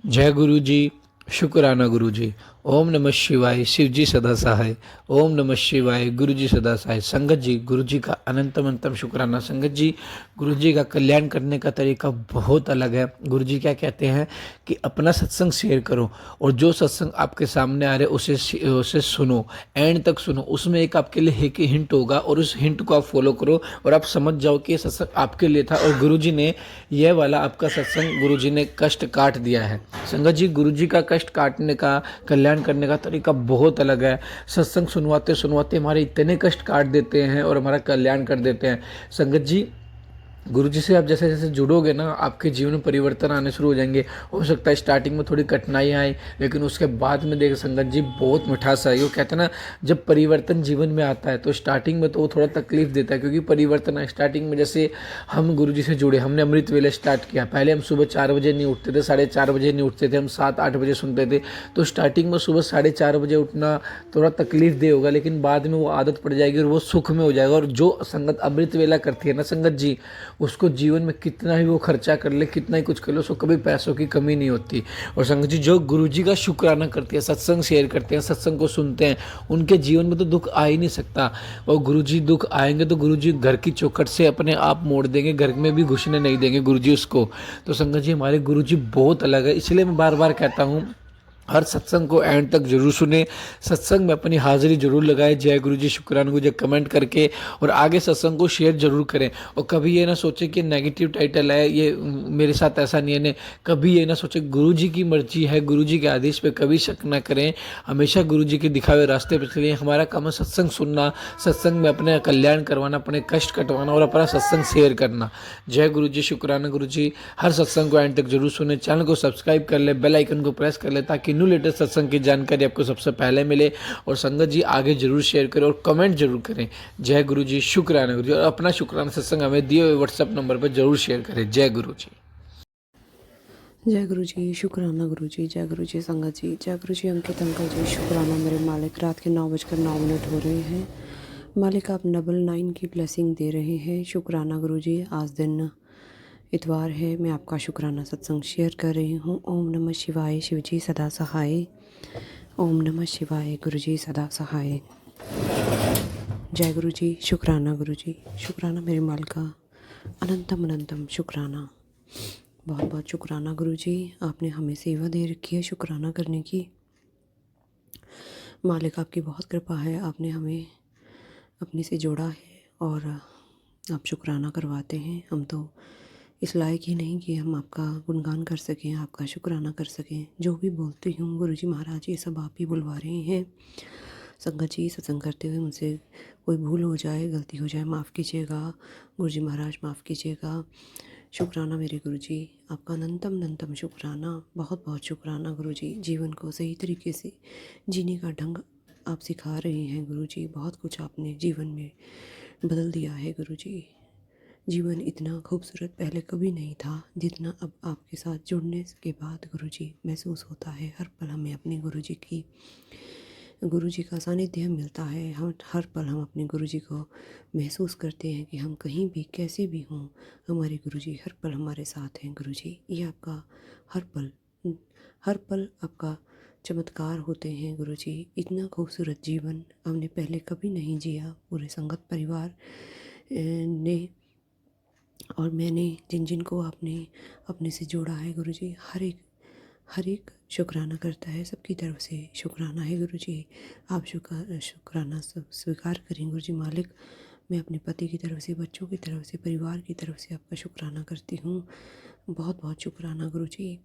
जय गुरु जी। शुक्राना गुरु जी। ओम नमः शिवाय। शिव जी सदा सहाय। ओम नमः शिवाय। गुरु जी सदा सहाय। संगत जी, गुरु जी का अनंतम अनंतम शुक्राना। संगत जी, गुरु जी का कल्याण करने का तरीका बहुत अलग है। गुरु जी क्या कहते हैं कि अपना सत्संग शेयर करो, और जो सत्संग आपके सामने आ रहे उसे उसे सुनो, एंड तक सुनो। उसमें एक आपके लिए एक हिंट होगा, और उस हिंट को आप फॉलो करो, और आप समझ जाओ कि ये सत्संग आपके लिए था, और गुरु जी ने यह वाला आपका सत्संग, गुरु जी ने कष्ट काट दिया है। संगत जी, गुरु जी का कष्ट काटने का, कल्याण करने का तरीका बहुत अलग है। सत्संग सुनवाते सुनवाते हमारे इतने कष्ट काट देते हैं और हमारा कल्याण कर देते हैं। संगत जी, गुरु जी से आप जैसे जैसे जुड़ोगे ना, आपके जीवन में परिवर्तन आने शुरू हो जाएंगे। हो सकता है स्टार्टिंग में थोड़ी कठिनाइयाँ आए, लेकिन उसके बाद में देख संगत जी बहुत मिठास आई। वो कहते हैं ना, जब परिवर्तन जीवन में आता है तो स्टार्टिंग में तो वो थोड़ा तकलीफ देता है, क्योंकि परिवर्तन है। स्टार्टिंग में जैसे हम गुरु जी से जुड़े, हमने अमृत वेले स्टार्ट किया। पहले हम सुबह 4 बजे नहीं उठते थे, 4:30 बजे नहीं उठते थे, हम 7-8 बजे सुनते थे। तो स्टार्टिंग में सुबह 4:30 बजे उठना थोड़ा तकलीफ दे होगा, लेकिन बाद में वो आदत पड़ जाएगी और वो सुख में हो जाएगा। और जो संगत अमृत वेला करती है ना संगत जी, उसको जीवन में कितना ही वो खर्चा कर ले, कितना ही कुछ कर ले, उसको कभी पैसों की कमी नहीं होती। और संगत जी, जो गुरु जी का शुक्राना करते हैं, सत्संग शेयर करते हैं, सत्संग को सुनते हैं, उनके जीवन में तो दुख आ ही नहीं सकता। और गुरु जी दुख आएंगे तो गुरु जी घर की चौखट से अपने आप मोड़ देंगे, घर में भी घुसने नहीं देंगे गुरु जी उसको। तो संगत जी, हमारे गुरु जी बहुत अलग है। इसलिए मैं बार बार कहता हूँ, हर सत्संग को एंड तक जरूर सुने, सत्संग में अपनी हाजिरी जरूर लगाए। जय गुरु जी, शुक्राना गुरु जी कमेंट करके, और आगे सत्संग को शेयर जरूर करें। और कभी ये ना सोचे कि नेगेटिव टाइटल है ये, मेरे साथ ऐसा नहीं है ने। कभी ये ना सोचे, गुरु जी की मर्जी है, गुरु जी के आदेश पे कभी शक ना करें। हमेशा गुरु जी के दिखाए हुए रास्ते पर चलिए। हमारा काम है सत्संग सुनना, सत्संग में अपने कल्याण करवाना, अपने कष्ट कटवाना, और अपना सत्संग शेयर करना। जय गुरु जी, शुक्राना गुरु जी। हर सत्संग को एंड तक जरूर सुने, चैनल को सब्सक्राइब कर ले, बेल आइकन को प्रेस कर ले, ताकि न्यू लेटेस्ट सत्संग की जानकारी आपको सबसे पहले मिले। और संगत जी, आगे जरूर शेयर करें और कमेंट जरूर करें। जय गुरु जी, शुक्राना गुरु जी। और अपना शुक्राना सत्संग हमें दिए हुए व्हाट्सएप नंबर पर जरूर शेयर करें। जय गुरु जी। जय गुरु जी, शुक्राना गुरु जी। जय गुरु जी संगत जी। जय गुरु जी अंकित अंकल जी। शुक्राना मेरे मालिक। रात के 9:09 हो रहे हैं। मालिक, आप 999 की ब्लेसिंग दे रहे हैं। शुक्राना गुरु जी। आज दिन इतवार है, मैं आपका शुक्राना सत्संग शेयर कर रही हूँ। ओम नमः शिवाय। शिव जी सदा सहाय। ओम नमः शिवाय। गुरु जी सदा सहाय। जय गुरु जी, शुक्राना गुरु जी। शुक्राना मेरे मालिका। अनंतम अनंतम शुक्राना। बहुत बहुत शुक्राना गुरु जी, आपने हमें सेवा दे रखी है शुक्राना करने की। मालिक, आपकी बहुत कृपा है, आपने हमें अपने से जोड़ा है और आप शुक्राना करवाते हैं। हम तो इस लायक ही नहीं कि हम आपका गुणगान कर सकें, आपका शुक्राना कर सकें। जो भी बोलती हूँ गुरु जी महाराज, ये सब आप ही बुलवा रहे हैं। संगत जी, सत्संग करते हुए मुझसे कोई भूल हो जाए, गलती हो जाए, माफ़ कीजिएगा। गुरु जी महाराज माफ़ कीजिएगा। शुक्राना मेरे गुरु जी, आपका अनंतम अनंतम शुक्राना। बहुत बहुत शुक्राना गुरु जी। जीवन को सही तरीके से जीने का ढंग आप सिखा रहे हैं गुरु जी। बहुत कुछ आपने जीवन में बदल दिया है गुरु जी। जीवन इतना खूबसूरत पहले कभी नहीं था जितना अब आपके साथ जुड़ने के बाद गुरु जी महसूस होता है। हर पल हमें अपने गुरु जी का सानिध्य मिलता है। हम हर पल हम अपने गुरु जी को महसूस करते हैं कि हम कहीं भी कैसे भी हों, हमारे गुरु जी हर पल हमारे साथ हैं। गुरु जी, ये आपका हर पल आपका चमत्कार होते हैं गुरु जी। इतना खूबसूरत जीवन हमने पहले कभी नहीं जिया। पूरे संगत परिवार ने और मैंने जिन जिन को आपने अपने से जोड़ा है गुरु जी, हर एक शुक्राना करता है। सबकी तरफ से शुक्राना है गुरु जी। आप शुक्राना सब स्वीकार करें गुरु जी मालिक। मैं अपने पति की तरफ से, बच्चों की तरफ से, परिवार की तरफ से आपका शुक्राना करती हूँ। बहुत बहुत शुक्राना गुरु जी।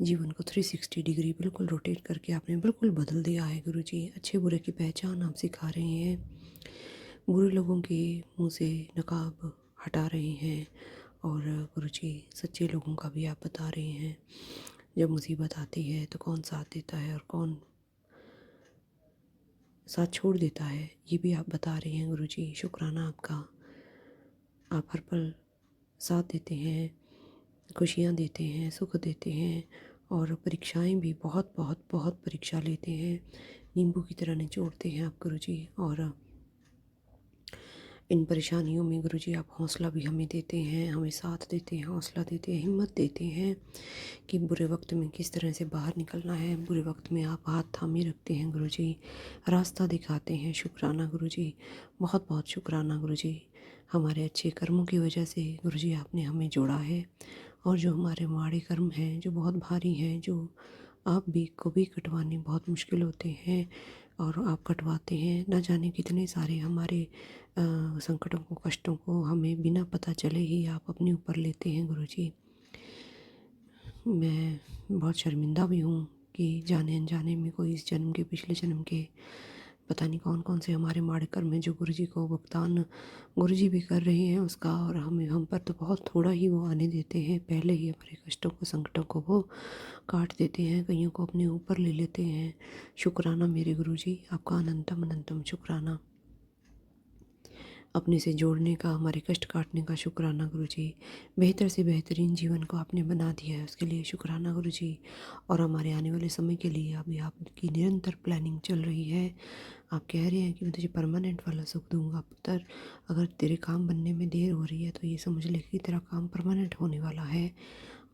जीवन को 360 डिग्री बिल्कुल रोटेट करके आपने बिल्कुल बदल दिया है गुरु जी। अच्छे बुरे की पहचान आप सिखा रहे हैं। बुरे लोगों के मुंह से नकाब हटा रहे हैं, और गुरु जी सच्चे लोगों का भी आप बता रहे हैं। जब मुसीबत आती है तो कौन साथ देता है और कौन साथ छोड़ देता है, ये भी आप बता रहे हैं गुरु जी। शुक्राना आपका। आप हर पल साथ देते हैं, खुशियाँ देते हैं, सुख देते हैं, और परीक्षाएं भी बहुत बहुत बहुत परीक्षा लेते हैं। नींबू की तरह निचोड़ते हैं आप गुरु जी। और इन परेशानियों में गुरुजी आप हौसला भी हमें देते हैं, हमें साथ देते हैं, हौसला देते हैं, हिम्मत देते हैं कि बुरे वक्त में किस तरह से बाहर निकलना है। बुरे वक्त में आप हाथ थामे रखते हैं गुरुजी, रास्ता दिखाते हैं। शुक्राना गुरुजी, बहुत बहुत शुक्राना गुरुजी। हमारे अच्छे कर्मों की वजह से गुरुजी आपने हमें जोड़ा है, और जो हमारे माड़े कर्म हैं, जो बहुत भारी हैं, जो आप भी को भी कटवाने बहुत मुश्किल होते हैं, और आप कटवाते हैं। न जाने कितने सारे हमारे संकटों को, कष्टों को हमें बिना पता चले ही आप अपने ऊपर लेते हैं गुरुजी। मैं बहुत शर्मिंदा भी हूँ कि जाने अनजाने में कोई इस जन्म के, पिछले जन्म के, पता नहीं कौन कौन से हमारे माड़े कर्म हैं जो गुरुजी को भुगतान गुरुजी भी कर रहे हैं उसका, और हम पर तो बहुत थोड़ा ही वो आने देते हैं। पहले ही हमारे कष्टों को, संकटों को वो काट देते हैं, कईयों को अपने ऊपर ले लेते हैं। शुक्राना मेरे गुरुजी, आपका अनंतम अनंतम शुक्राना। अपने से जोड़ने का, हमारे कष्ट काटने का शुक्राना गुरुजी। बेहतर से बेहतरीन जीवन को आपने बना दिया है, उसके लिए शुक्राना गुरुजी। और हमारे आने वाले समय के लिए अभी आपकी निरंतर प्लानिंग चल रही है। आप कह रहे हैं कि मैं तुझे परमानेंट वाला सुख दूंगा पुत्र। अगर तेरे काम बनने में देर हो रही है तो ये समझ ले कि तेरा काम परमानेंट होने वाला है,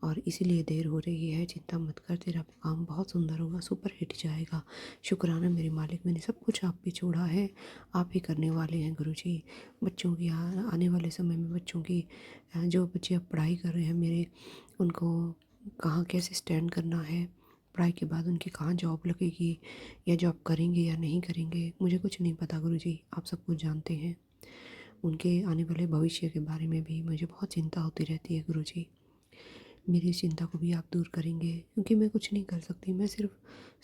और इसीलिए देर हो रही है। चिंता मत कर, तेरा काम बहुत सुंदर होगा, सुपर हिट जाएगा। शुक्राना मेरे मालिक, मैंने सब कुछ आप पे छोड़ा है, आप ही करने वाले हैं गुरुजी। बच्चों की आने वाले समय में बच्चों की जो बच्चे अब पढ़ाई कर रहे हैं मेरे, उनको कहाँ कैसे स्टैंड करना है, पढ़ाई के बाद उनकी कहाँ जॉब लगेगी, या जॉब करेंगे या नहीं करेंगे, मुझे कुछ नहीं पता गुरुजी, आप सब कुछ जानते हैं। उनके आने वाले भविष्य के बारे में भी मुझे बहुत चिंता होती रहती है गुरुजी। मेरी इस चिंता को भी आप दूर करेंगे, क्योंकि मैं कुछ नहीं कर सकती, मैं सिर्फ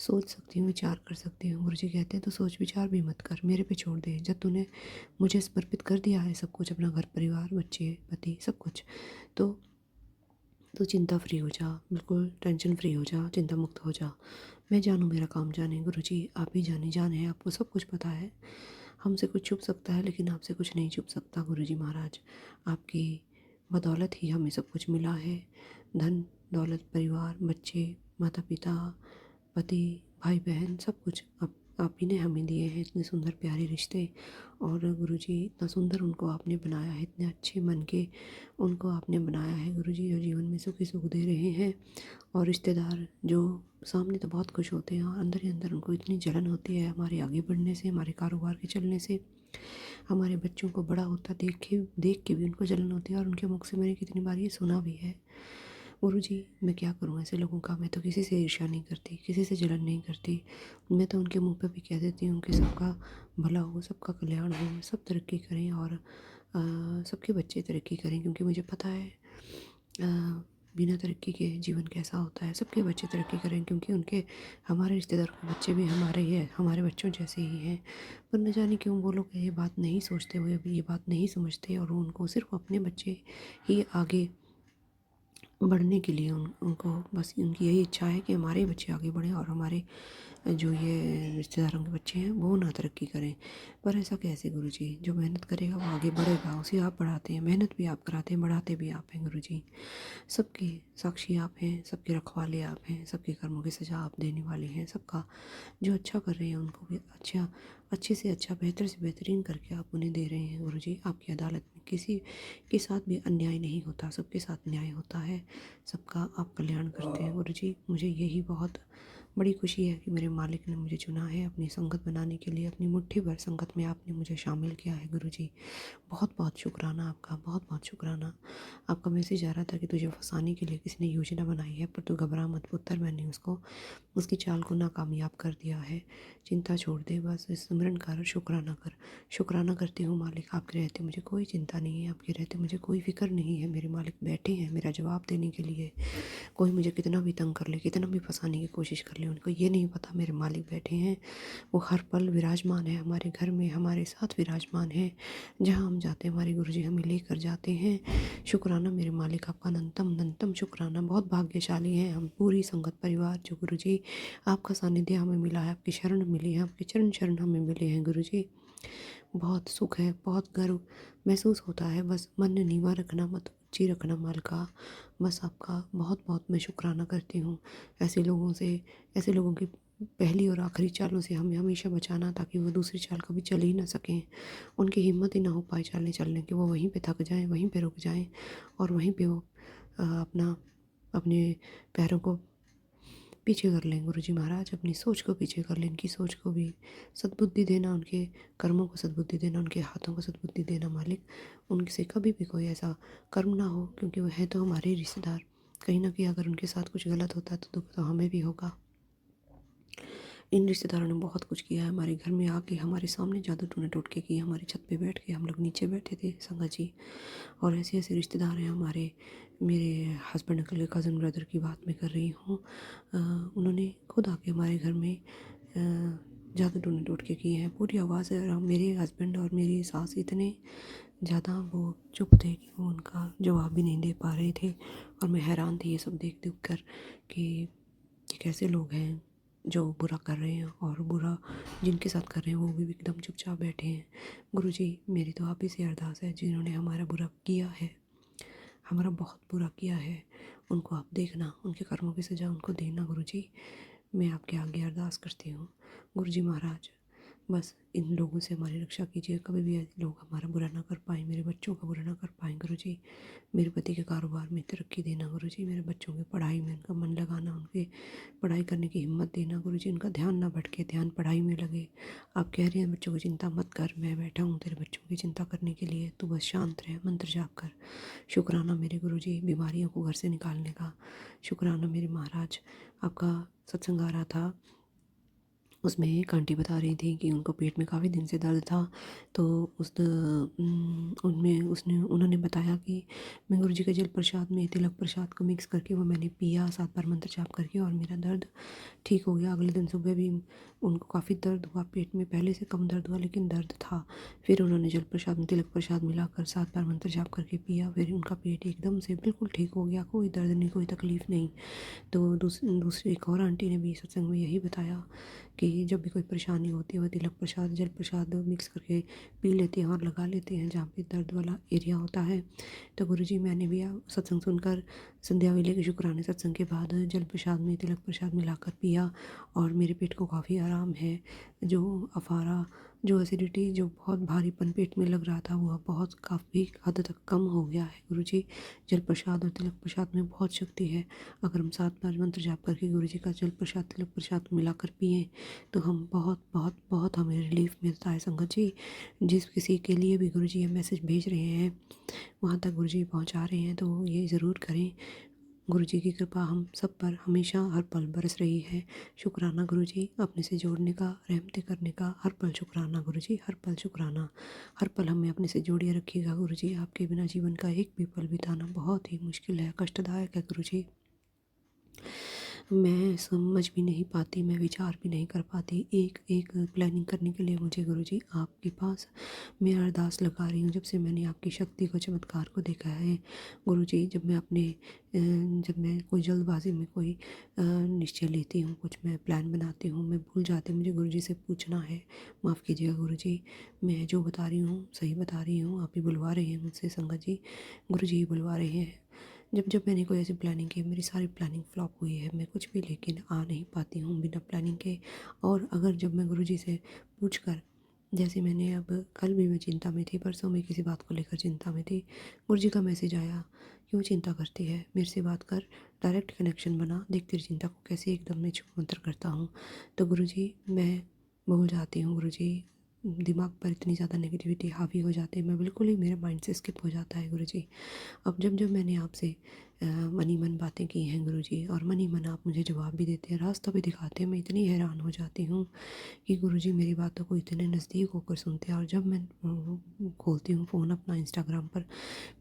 सोच सकती हूँ, विचार कर सकती हूँ। गुरुजी कहते हैं तो सोच विचार भी मत कर, मेरे पे छोड़ दे। जब तूने मुझे समर्पित कर दिया है सब कुछ, अपना घर परिवार, बच्चे, पति, सब कुछ, तो चिंता फ्री हो जा, बिल्कुल टेंशन फ्री हो जा, चिंता मुक्त हो जा। मैं जानूँ मेरा काम जाने गुरुजी, आप ही जाने, जान है आपको, सब कुछ पता है। हमसे कुछ छुप सकता है लेकिन आपसे कुछ नहीं छुप सकता गुरुजी महाराज। आपकी बदौलत ही हमें सब कुछ मिला है। धन दौलत, परिवार, बच्चे, माता पिता, पति, भाई बहन, सब कुछ आप ही ने हमें दिए हैं। इतने सुंदर प्यारे रिश्ते, और गुरुजी इतना सुंदर उनको आपने बनाया है, इतने अच्छे मन के उनको आपने बनाया है गुरुजी, जो जीवन में सुख ही सुख दे रहे हैं। और रिश्तेदार जो सामने तो बहुत खुश होते हैं, और अंदर ही अंदर उनको इतनी जलन होती है हमारे आगे बढ़ने से, हमारे कारोबार के चलने से। हमारे बच्चों को बड़ा होता देख के भी उनको जलन होती है, और उनके मुख से मैंने कितनी बार ये सुना भी है। गुरुजी मैं क्या करूँ ऐसे लोगों का, मैं तो किसी से ईर्ष्या नहीं करती, किसी से जलन नहीं करती। मैं तो उनके मुंह पे भी कह देती हूँ कि सबका भला हो, सबका कल्याण हो, सब तरक्की करें, और सबके बच्चे तरक्की करें, क्योंकि मुझे पता है बिना तरक्की के जीवन कैसा होता है। सबके बच्चे तरक्की करें, क्योंकि उनके, हमारे रिश्तेदार के बच्चे भी हमारे ही हैं, हमारे बच्चों जैसे ही हैं। पर न जाने क्यों वो लोग ये बात नहीं सोचते हुए भी, ये बात नहीं समझते, और उनको सिर्फ अपने बच्चे ही आगे बढ़ने के लिए उनको बस उनकी यही इच्छा है कि हमारे बच्चे आगे बढ़ें, और हमारे जो ये रिश्तेदारों के बच्चे हैं वो ना तरक्की करें। पर ऐसा कैसे गुरुजी, जो मेहनत करेगा वो आगे बढ़ेगा, उसे आप बढ़ाते हैं, मेहनत भी आप कराते हैं, बढ़ाते भी आप हैं गुरुजी। सबके साक्षी आप हैं, सबके रखवाले आप हैं, सबके कर्मों की सज़ा आप देने वाले हैं। सबका जो अच्छा कर रहे हैं उनको भी अच्छा, अच्छे से अच्छा, बेहतर से बेहतरीन करके आप उन्हें दे रहे हैं गुरुजी। आपकी अदालत में किसी के साथ भी अन्याय नहीं होता, सबके साथ न्याय होता है, सबका आप कल्याण करते हैं गुरुजी। मुझे यही बहुत बड़ी खुशी है कि मेरे मालिक ने मुझे चुना है अपनी संगत बनाने के लिए, अपनी मुट्ठी भर संगत में आपने मुझे शामिल किया है गुरुजी। बहुत बहुत शुक्राना आपका, बहुत बहुत शुक्राना। आपका मैसेज आ रहा था कि तुझे फंसाने के लिए किसी ने योजना बनाई है, पर तू घबरा मत पुत्र, मैंने उसकी चाल को नाकामयाब कर दिया है। चिंता छोड़ दे, बस स्मरण कर, शुक्राना कर। शुक्राना करती हूँ मालिक, आपके रहते मुझे कोई चिंता नहीं है, आपके रहते मुझे कोई फिक्र नहीं है। मेरे मालिक बैठे हैं मेरा जवाब देने के लिए। कोई मुझे कितना भी तंग कर ले, कितना भी फंसाने की कोशिश कर ले, उनको ये नहीं पता मेरे मालिक बैठे हैं। वो हर पल विराजमान है हमारे घर में, हमारे साथ विराजमान है। जहाँ हम जाते हैं हमारे गुरुजी हमें लेकर जाते हैं। शुक्राना मेरे मालिक, आपका अनंतम अनंतम शुक्राना। बहुत भाग्यशाली हैं हम, पूरी संगत परिवार, जो गुरुजी आपका सानिध्य हमें मिला है, आपकी शरण मिली है, आपके चरण शरण हमें मिले हैं गुरुजी। बहुत सुख है, बहुत गर्व महसूस होता है। बस मन नीवा रखना मत, ऊंची रखना माल का। बस आपका बहुत बहुत मैं शुक्राना करती हूँ। ऐसे लोगों से, ऐसे लोगों की पहली और आखिरी चालों से हमें हमेशा बचाना, ताकि वो दूसरी चाल कभी चल ही ना सकें। उनकी हिम्मत ही ना हो पाए चालें चलने की, वो वहीं पे थक जाएँ, वहीं पे रुक जाएँ और वहीं पे वो अपने पैरों को पीछे कर लें। गुरुजी महाराज अपनी सोच को पीछे कर लें, इनकी सोच को भी सद्बुद्धि देना, उनके कर्मों को सद्बुद्धि देना, उनके हाथों को सद्बुद्धि देना मालिक। उनसे कभी भी कोई ऐसा कर्म ना हो, क्योंकि वो है तो हमारे रिश्तेदार। कहीं ना कहीं अगर उनके साथ कुछ गलत होता है तो दुख तो हमें भी होगा। इन रिश्तेदारों ने बहुत कुछ किया है हमारे घर में आके, हमारे सामने जादू टूने टोटके किए, हमारी छत पे बैठ के, हम लोग नीचे बैठे थे संगत जी। और ऐसे ऐसे रिश्तेदार हैं हमारे। मेरे हस्बैंड अंकल के कज़न ब्रदर की बात मैं कर रही हूँ। उन्होंने खुद आके हमारे घर में जादू टूने टोटके किए हैं। पूरी आवाज़ है। और मेरे हस्बैंड और मेरी सास इतने ज़्यादा वो चुप थे कि वो उनका जवाब भी नहीं दे पा रहे थे। और मैं हैरान थी ये सब देख देख कर कि ये कैसे लोग हैं जो बुरा कर रहे हैं, और बुरा जिनके साथ कर रहे हैं वो भी एकदम चुपचाप बैठे हैं। गुरुजी मेरी तो आप ही से अरदास है, जिन्होंने हमारा बुरा किया है, हमारा बहुत बुरा किया है, उनको आप देखना, उनके कर्मों की सज़ा उनको देना। गुरुजी मैं आपके आगे अरदास करती हूँ। गुरुजी महाराज बस इन लोगों से हमारी रक्षा कीजिए, कभी भी ऐसे लोग हमारा बुरा ना कर पाएँ, मेरे बच्चों का बुरा ना कर पाएँ। गुरुजी मेरे पति के कारोबार में तरक्की देना। गुरुजी मेरे बच्चों की पढ़ाई में उनका मन लगाना, उनके पढ़ाई करने की हिम्मत देना। गुरुजी उनका ध्यान ना भटके, ध्यान पढ़ाई में लगे। आप कह रहे हैं बच्चों की चिंता मत कर, मैं बैठा हूँ तेरे बच्चों की चिंता करने के लिए, तू बस शांत रह, मंत्र जाप कर। शुक्राना मेरे गुरुजी बीमारियों को घर से निकालने का। शुक्राना मेरे महाराज। आपका सत्संग आ रहा था, उसमें एक आंटी बता रही थी कि उनको पेट में काफ़ी दिन से दर्द था। तो उनमें उन्होंने बताया कि मैं गुरुजी के जल प्रसाद में तिलक प्रसाद को मिक्स करके वो मैंने पिया 7 बार मंत्र जाप करके, और मेरा दर्द ठीक हो गया। अगले दिन सुबह भी उनको काफ़ी दर्द हुआ पेट में, पहले से कम दर्द हुआ लेकिन दर्द था। फिर उन्होंने जल प्रसाद में तिलक प्रसाद मिलाकर 7 बार मंत्र जाप करके पिया, फिर उनका पेट एकदम से बिल्कुल ठीक हो गया, कोई दर्द नहीं, कोई तकलीफ़ नहीं। तो दूसरी एक और आंटी ने भी सत्संग में यही बताया कि जब भी कोई परेशानी होती है वो तिलक प्रसाद जल प्रसाद मिक्स करके पी लेते हैं और लगा लेते हैं जहाँ पे दर्द वाला एरिया होता है। तो गुरुजी मैंने भी सत्संग सुनकर संध्या वेले के शुक्राने सत्संग के बाद जल प्रसाद में तिलक प्रसाद मिलाकर पिया, और मेरे पेट को काफ़ी आराम है। जो अफारा, जो एसिडिटी, जो बहुत भारीपन पेट में लग रहा था, वो अब बहुत काफ़ी हद तक कम हो गया है। गुरुजी जल प्रसाद और तिलक प्रसाद में बहुत शक्ति है। अगर हम 7 बार मंत्र जाप करके गुरुजी का जल प्रसाद तिलक प्रसाद मिलाकर पिए तो हम बहुत बहुत बहुत हमें रिलीफ मिलता है। संगत जी जिस किसी के लिए भी गुरुजी ये मैसेज भेज रहे हैं, वहाँ तक गुरुजी पहुँचा रहे हैं, तो ये ज़रूर करें। गुरुजी की कृपा हम सब पर हमेशा हर पल बरस रही है। शुक्राना गुरुजी अपने से जोड़ने का, रहमतें करने का, हर पल शुक्राना गुरुजी, हर पल शुक्राना। हर पल हमें अपने से जोड़िए रखिएगा गुरुजी। आपके बिना जीवन का एक भी पल बिताना बहुत ही मुश्किल है, कष्टदायक है गुरुजी। मैं समझ भी नहीं पाती, मैं विचार भी नहीं कर पाती। एक एक प्लानिंग करने के लिए मुझे गुरुजी आपके पास मैं अरदास लगा रही हूँ, जब से मैंने आपकी शक्ति को, चमत्कार को देखा है। गुरुजी जब मैं कोई जल्दबाजी में कोई निश्चय लेती हूँ, कुछ मैं प्लान बनाती हूँ, मैं भूल जाती हूँ, मुझे गुरुजी से पूछना है। माफ़ कीजिएगा गुरुजी, मैं जो बता रही हूँ सही बता रही हूँ, आप ही बुलवा रहे हैं मुझसे संगत जी, गुरुजी ही बुलवा रहे हैं। जब मैंने कोई ऐसी प्लानिंग की, मेरी सारी प्लानिंग फ्लॉप हुई है। मैं कुछ भी लेकिन आ नहीं पाती हूँ बिना प्लानिंग के। और अगर जब मैं गुरुजी से पूछकर, जैसे मैंने अब कल भी मैं चिंता में थी, परसों में किसी बात को लेकर चिंता में थी, गुरुजी का मैसेज आया, क्यों चिंता करती है, मेरे से बात कर, डायरेक्ट कनेक्शन बना, देख तेरी चिंता को कैसे एकदम मैं छूमंतर करता हूँ। तो गुरुजी मैं भूल जाती हूँ गुरुजी, दिमाग पर इतनी ज़्यादा नेगेटिविटी हावी हो जाती है, मैं बिल्कुल ही मेरा माइंड से स्किप हो जाता है गुरुजी। अब जब मैंने आपसे मनी मन बातें की हैं गुरुजी, और मनी मन आप मुझे जवाब भी देते हैं, रास्ता भी दिखाते हैं, मैं इतनी हैरान हो जाती हूँ कि गुरुजी मेरी बातों को इतने नज़दीक होकर सुनते हैं। और जब मैं खोलती हूँ फ़ोन अपना इंस्टाग्राम पर,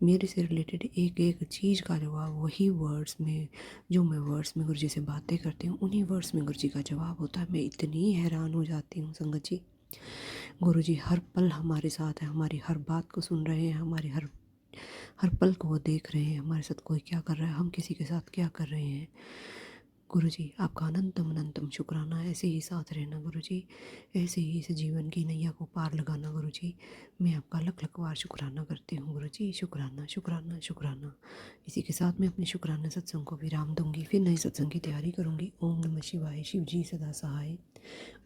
मेरे से रिलेटेड एक एक चीज़ का जवाब वही वर्ड्स में, जो मैं वर्ड्स में गुरुजी से बातें करती हूँ उन्हीं वर्ड्स में गुरुजी का जवाब होता है। मैं इतनी हैरान हो जाती हूँ संगत जी। गुरुजी हर पल हमारे साथ है, हमारी हर बात को सुन रहे हैं, हमारी हर हर पल को वो देख रहे हैं, हमारे साथ कोई क्या कर रहा है, हम किसी के साथ क्या कर रहे हैं। गुरुजी आपका अनंतम अनंतम शुक्राना। ऐसे ही साथ रहना गुरुजी, ऐसे ही इस जीवन की नैया को पार लगाना गुरुजी। मैं आपका लख लख बार शुक्राना करती हूँ गुरुजी। शुक्राना शुक्राना शुक्राना। इसी के साथ मैं अपने शुक्राना सत्संग को विराम दूंगी, फिर नए सत्संग की तैयारी करूंगी। ओम नमः शिवाय, शिव जी सदा सहाय।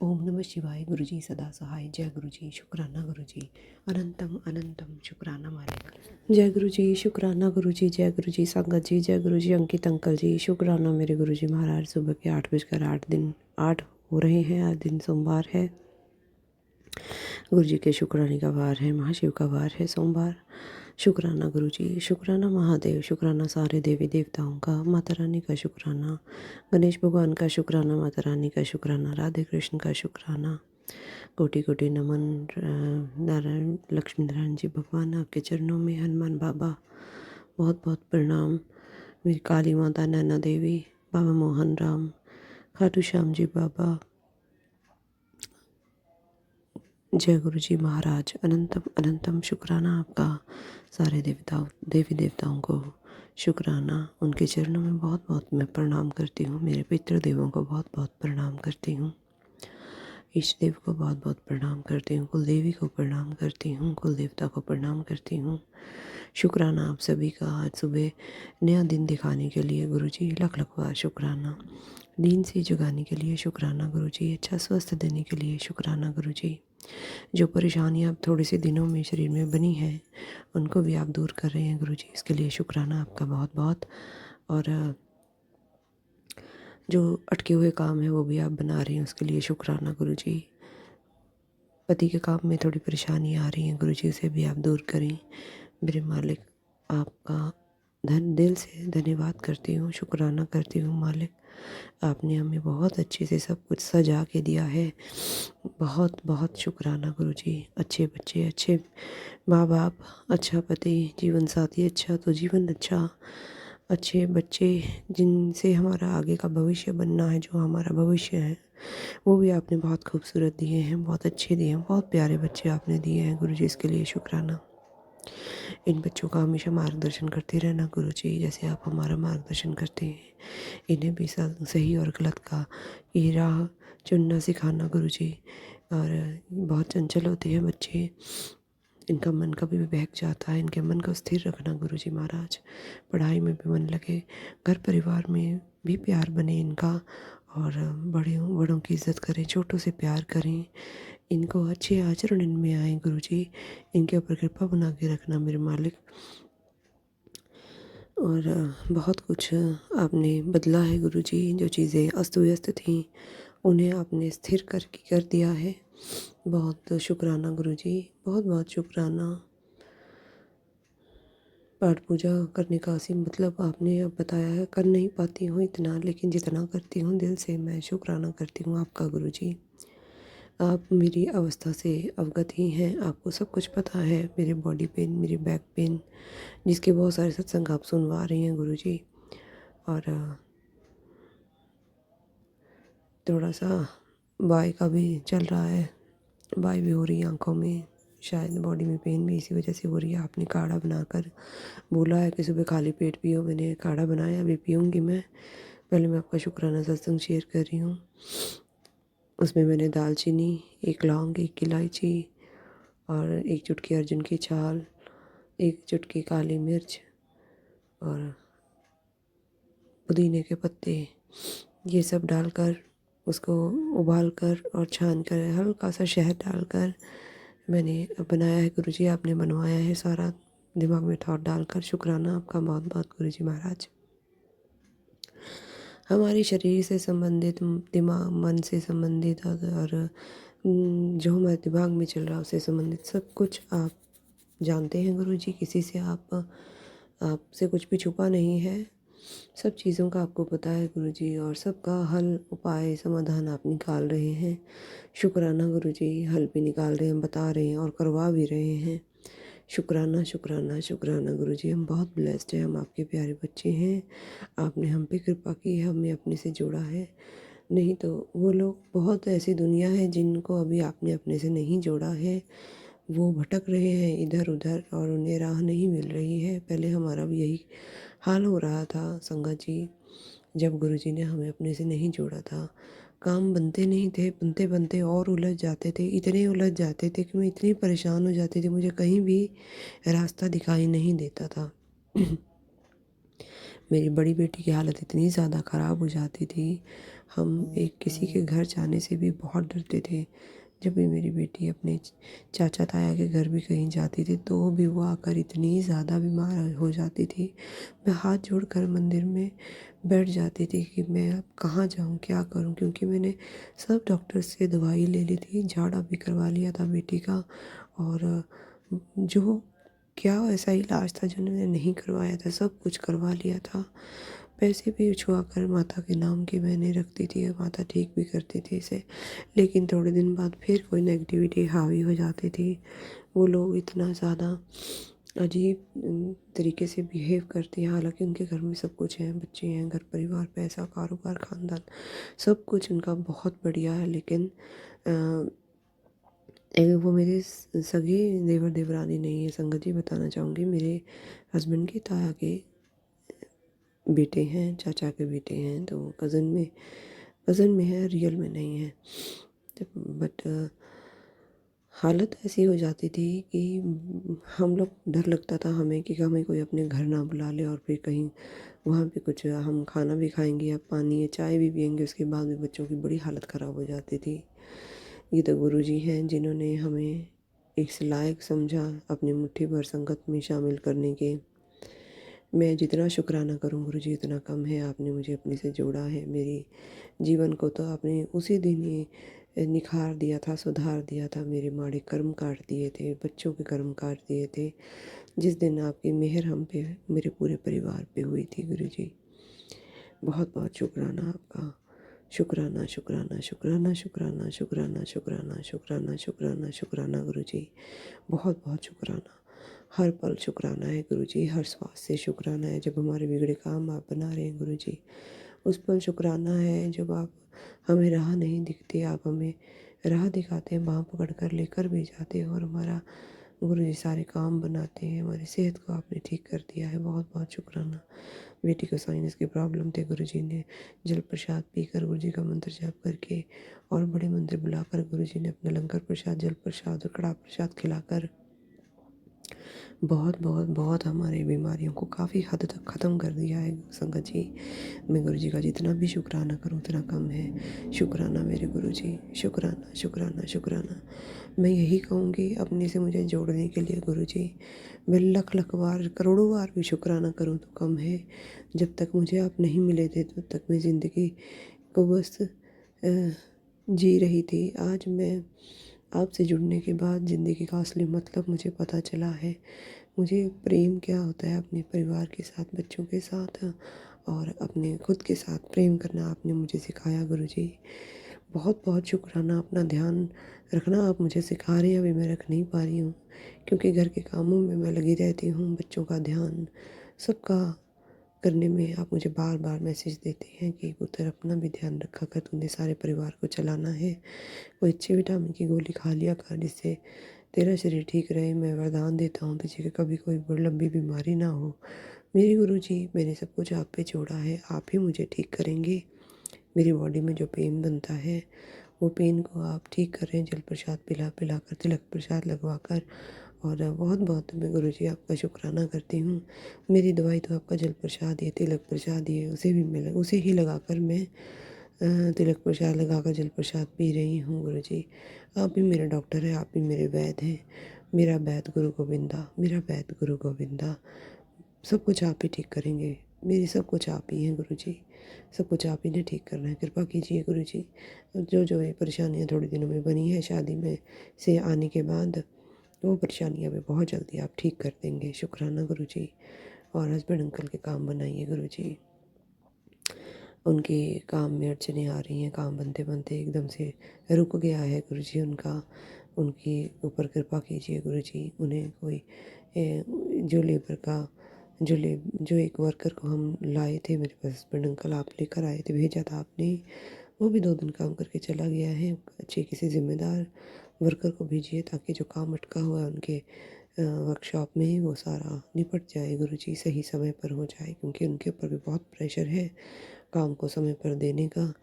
ओम नमः शिवाय, गुरु जी सदा सहाय। जय गुरु जी, शुक्राना गुरु जी, अनंतम अनंतम शुक्राना मालिक। जय गुरु जी, शुक्राना गुरु जी, जय गुरु जी संगत जी, जय गुरु जी अंकित अंकल जी, शुक्राना मेरे गुरु जी महाराज। सुबह के 8 हो रहे हैं। आज दिन सोमवार है, गुरु जी के शुक्राने का वार है, महाशिव का वार है सोमवार। शुक्राना गुरु जी, शुक्राना महादेव, शुक्राना सारे देवी देवताओं का, माता रानी का शुक्राना, गणेश भगवान का शुक्राना, माता रानी का शुक्राना, राधे कृष्ण का शुक्राना। कोटि कोटि नमन नारायण लक्ष्मी नारायण जी भगवान, आपके चरणों में हनुमान बाबा बहुत बहुत प्रणाम। मेरी काली माता नैना देवी, बाबा मोहन राम, खाटू श्याम जी बाबा, जय गुरु जी महाराज, अनंतम अनंतम शुक्राना आपका। सारे देवी देवताओं को शुक्राना, उनके चरणों में बहुत बहुत मैं प्रणाम करती हूँ। मेरे पितृदेवों को बहुत बहुत प्रणाम करती हूँ। इष्ट देव को बहुत बहुत प्रणाम करती हूँ। कुल देवी को प्रणाम करती हूँ। कुल देवता को प्रणाम करती हूँ। शुक्राना आप सभी का, आज सुबह नया दिन दिखाने के लिए गुरु जी लख लख बार शुक्राना। नींद से जगाने के लिए शुक्राना गुरु जी। अच्छा स्वस्थ देने के लिए शुक्राना गुरु जी। जो परेशानियाँ अब थोड़े से दिनों में शरीर में बनी हैं, उनको भी आप दूर कर रहे हैं गुरु जी, इसके लिए शुक्राना आपका बहुत बहुत। और जो अटके हुए काम है वो भी आप बना रहे हैं, उसके लिए शुक्राना गुरु जी। पति के काम में थोड़ी परेशानी आ रही है गुरु जी, उसे भी आप दूर करें मेरे मालिक। आपका दिल से धन्यवाद करती हूँ, शुक्राना करती हूँ मालिक। आपने हमें बहुत अच्छे से सब कुछ सजा के दिया है, बहुत बहुत शुक्राना गुरु जी। अच्छे बच्चे, अच्छे माँ बाप, अच्छा पति, जीवन साथी अच्छा तो जीवन अच्छा, अच्छे बच्चे जिनसे हमारा आगे का भविष्य बनना है, जो हमारा भविष्य है वो भी आपने बहुत खूबसूरत दिए हैं, बहुत अच्छे दिए हैं, बहुत प्यारे बच्चे आपने दिए हैं गुरु जी, इसके लिए शुक्राना। इन बच्चों का हमेशा मार्गदर्शन करते रहना गुरु जी, जैसे आप हमारा मार्गदर्शन करते हैं। इन्हें भी सही और गलत का ये राह चुनना सिखाना गुरु जी। और बहुत चंचल होते हैं बच्चे, इनका मन कभी भी बहक जाता है, इनके मन को स्थिर रखना गुरु जी महाराज। पढ़ाई में भी मन लगे, घर परिवार में भी प्यार बने इनका, और बड़ों की इज्जत करें, छोटों से प्यार करें, इनको अच्छे आचरण इनमें आए गुरु जी। इनके ऊपर कृपा बना के रखना मेरे मालिक। और बहुत कुछ आपने बदला है गुरु जी, जो चीज़ें अस्त व्यस्त थीं उन्हें आपने स्थिर कर दिया है। बहुत शुक्राना गुरु जी, बहुत बहुत शुक्राना। पाठ पूजा करने का असीम मतलब आपने अब बताया है। कर नहीं पाती हूँ इतना, लेकिन जितना करती हूँ दिल से मैं शुक्राना करती हूँ आपका गुरु जी। आप मेरी अवस्था से अवगत ही हैं, आपको सब कुछ पता है, मेरे बॉडी पेन, मेरी बैक पेन, जिसके बहुत सारे सत्संग आप सुनवा रही हैं गुरु जी। और थोड़ा सा बाय का भी चल रहा है, बाय भी हो रही है आँखों में, शायद बॉडी में पेन भी इसी वजह से हो रही है। आपने काढ़ा बनाकर बोला है कि सुबह खाली पेट पियो, मैंने काढ़ा बनाया, अभी पीऊँगी मैं। पहले मैं आपका शुक्राना सत्संग शेयर कर रही हूँ। उसमें मैंने दालचीनी, एक लौंग, एक इलायची और एक चुटकी अर्जुन की छाल, एक चुटकी काली मिर्च और पुदीने के पत्ते, ये सब डालकर उसको उबाल कर और छान कर हल्का सा शहद डालकर मैंने बनाया है गुरु जी। आपने बनवाया है सारा, दिमाग में थॉट डालकर। शुक्राना आपका बहुत बहुत गुरु जी महाराज। हमारे शरीर से संबंधित, दिमाग मन से संबंधित और जो हमारे दिमाग में चल रहा है उससे संबंधित सब कुछ आप जानते हैं गुरु जी। किसी से आपसे कुछ भी छुपा नहीं है, सब चीज़ों का आपको पता है गुरु जी, और सबका हल, उपाय, समाधान आप निकाल रहे हैं। शुक्राना गुरु जी, हल भी निकाल रहे हैं, बता रहे हैं और करवा भी रहे हैं। शुक्राना शुक्राना शुक्राना गुरु जी। हम बहुत ब्लेस्ड हैं, हम आपके प्यारे बच्चे हैं। आपने हम पे कृपा की है, हमें अपने से जोड़ा है। नहीं तो वो लोग, बहुत ऐसी दुनिया है जिनको अभी आपने अपने से नहीं जोड़ा है, वो भटक रहे हैं इधर उधर और उन्हें राह नहीं मिल रही है। पहले हमारा भी यही हाल हो रहा था संगत जी, जब गुरुजी ने हमें अपने से नहीं जोड़ा था, काम बनते नहीं थे, बनते बनते और उलझ जाते थे, इतने उलझ जाते थे कि मैं इतनी परेशान हो जाती थी, मुझे कहीं भी रास्ता दिखाई नहीं देता था। मेरी बड़ी बेटी की हालत इतनी ज़्यादा ख़राब हो जाती थी, हम एक किसी के घर जाने से भी बहुत डरते थे। जब भी मेरी बेटी अपने चाचा ताया के घर भी कहीं जाती थी तो भी वो आकर इतनी ज़्यादा बीमार हो जाती थी। मैं हाथ जोड़कर मंदिर में बैठ जाती थी कि मैं अब कहाँ जाऊँ, क्या करूँ? क्योंकि मैंने सब डॉक्टर से दवाई ले ली थी, झाड़ा भी करवा लिया था बेटी का, और जो क्या ऐसा इलाज था जो मैंने नहीं करवाया था, सब कुछ करवा लिया था। पैसे भी छुआ कर माता के नाम की मैंने रखती थी और माता ठीक भी करती थी इसे। लेकिन थोड़े दिन बाद फिर कोई नेगेटिविटी हावी हो जाती थी। वो लोग इतना ज़्यादा अजीब तरीके से बिहेव करते हैं, हालांकि उनके घर में सब कुछ है, बच्चे हैं, घर परिवार, पैसा, कारोबार, खानदान, सब कुछ उनका बहुत बढ़िया है। लेकिन अ, वो मेरे सगे देवर देवरानी नहीं है। संगत जी बताना चाहूँगी, मेरे हस्बैंड के ताया के बेटे हैं, चाचा के बेटे हैं, तो कज़न में है, रियल में नहीं है। बट हालत ऐसी हो जाती थी कि हम लोग, डर लगता था हमें कि हमें कोई अपने घर ना बुला ले और फिर कहीं वहाँ पे कुछ हम खाना भी खाएंगे या पानी या चाय भी पियेंगे, उसके बाद भी बच्चों की बड़ी हालत ख़राब हो जाती थी। ये तो गुरुजी हैं जिन्होंने हमें इस लायक समझा अपनी मुट्ठी भर संगत में शामिल करने के। मैं जितना शुक्राना करूँ गुरुजी उतना कम है। आपने मुझे अपने से जोड़ा है, मेरी जीवन को तो आपने उसी दिन ही निखार दिया था, सुधार दिया था। मेरे माड़े कर्म काट दिए थे, बच्चों के कर्म काट दिए थे, जिस दिन आपकी मेहर हम पे, मेरे पूरे परिवार पे हुई थी गुरुजी। बहुत बहुत शुक्राना आपका। शुक्राना शुक्राना शुक्राना शुक्राना शुक्राना शुक्राना शुक्राना शुक्राना शुक्राना गुरुजी। बहुत बहुत शुक्राना। हर पल शुक्राना है गुरुजी, हर श्वास से शुक्राना है। जब हमारे बिगड़े काम आप बना रहे हैं गुरुजी, उस पल शुक्राना है। जब आप हमें राह नहीं दिखती, आप हमें राह दिखाते हैं, बाँह पकड़ कर लेकर भी जाते हैं और हमारा गुरुजी सारे काम बनाते हैं। हमारी सेहत को आपने ठीक कर दिया है, बहुत बहुत शुक्राना। बेटी को साइनस की प्रॉब्लम थी, गुरुजी ने जल प्रसाद पीकर, गुरुजी का मंत्र जाप करके और बड़े मंदिर बुलाकर गुरुजी ने अपना लंगर प्रसाद, जल प्रसाद और कड़ा प्रसाद खिलाकर बहुत बहुत बहुत हमारी बीमारियों को काफ़ी हद तक ख़त्म कर दिया है संगत जी। मैं गुरुजी का जितना भी शुक्राना करूँ उतना कम है। शुक्राना मेरे गुरुजी, शुक्राना शुक्राना शुक्राना। मैं यही कहूँगी अपने से मुझे जोड़ने के लिए गुरुजी। मैं लख लख बार, करोड़ों बार भी शुक्राना करूँ तो कम है। जब तक मुझे आप नहीं मिले थे तब तक मैं ज़िंदगी को बस जी रही थी। आज मैं आपसे जुड़ने के बाद ज़िंदगी का असली मतलब मुझे पता चला है। मुझे प्रेम क्या होता है अपने परिवार के साथ, बच्चों के साथ और अपने खुद के साथ प्रेम करना आपने मुझे सिखाया गुरुजी। बहुत बहुत शुक्राना। अपना ध्यान रखना आप मुझे सिखा रहे हैं, अभी मैं रख नहीं पा रही हूँ क्योंकि घर के कामों में मैं लगी रहती हूँ। बच्चों का ध्यान सबका करने में आप मुझे बार बार मैसेज देते हैं कि पुत्र अपना भी ध्यान रखा कर, तूने सारे परिवार को चलाना है। कोई अच्छी विटामिन की गोली खा लिया कर जिससे तेरा शरीर ठीक रहे। मैं वरदान देता हूँ तुझे कि कभी कोई बड़ी लंबी बीमारी ना हो। मेरे गुरुजी, मैंने सब कुछ आप पे छोड़ा है, आप ही मुझे ठीक करेंगे। मेरी बॉडी में जो पेन बनता है वो पेन को आप ठीक कर रहे हैं, जल प्रसाद पिला पिला कर, तिलक प्रसाद लगवा कर। और बहुत बहुत मैं गुरुजी आपका शुक्राना करती हूँ। मेरी दवाई तो आपका जल प्रसाद ही है, तिलक प्रसाद ही है, उसे ही लगाकर मैं तिलक प्रसाद लगाकर जल प्रसाद पी रही हूँ गुरुजी। आप ही मेरे डॉक्टर हैं, आप ही मेरे वैद्य हैं। मेरा वैद्य गुरु गोविंदा, मेरा वैद्य गुरु गोविंदा। सब कुछ आप ही ठीक करेंगे। मेरी सब कुछ आप ही हैं गुरुजी। सब कुछ आप ही ने ठीक करना है, कृपा कीजिए गुरुजी। जो जो ये परेशानियाँ थोड़े दिनों में बनी है शादी में से आने के बाद, वो परेशानियाँ भी बहुत जल्दी आप ठीक कर देंगे। शुक्राना गुरुजी। और हस्बैंड अंकल के काम बनाइए गुरुजी। उनके काम में अड़चनें आ रही हैं, काम बनते बनते एकदम से रुक गया है गुरुजी उनका। उनके ऊपर कृपा कीजिए गुरुजी। उन्हें कोई जो लेबर का जो एक वर्कर को हम लाए थे, मेरे पास हस्बैंड अंकल आप लेकर आए थे, भेजा था आपने, वो भी 2 दिन काम करके चला गया है। अच्छे किसी ज़िम्मेदार वर्कर को भेजिए ताकि जो काम अटका हुआ है उनके वर्कशॉप में ही वो सारा निपट जाए गुरुजी, सही समय पर हो जाए, क्योंकि उनके ऊपर भी बहुत प्रेशर है। काम को समय पर देने का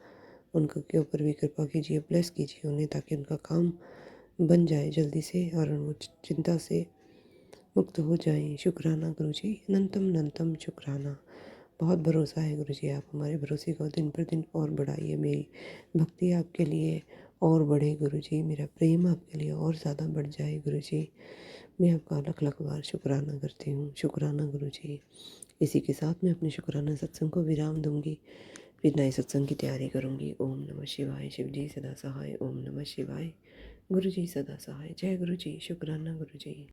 उनके के ऊपर भी कृपा कीजिए, ब्लेस कीजिए उन्हें, ताकि उनका काम बन जाए जल्दी से और वो चिंता से मुक्त हो जाएं। शुक्राना गुरुजी, अनंतम अनंतम शुक्राना। बहुत भरोसा है गुरुजी, आप हमारे भरोसे को दिन पर दिन और बढ़ाइए। मेरी भक्ति आपके लिए और बढ़े गुरुजी, मेरा प्रेम आपके लिए और ज़्यादा बढ़ जाए गुरुजी। मैं आपका लख लख बार शुक्राना करती हूँ। शुक्राना गुरुजी। इसी के साथ मैं अपने शुक्राना सत्संग को विराम दूंगी, फिर नए सत्संग की तैयारी करूंगी। ओम नमः शिवाय। शिव जी सदा सहाय। ओम नमः शिवाय। गुरु जी सदा सहाय। जय गुरु जी। शुक्राना गुरु जी।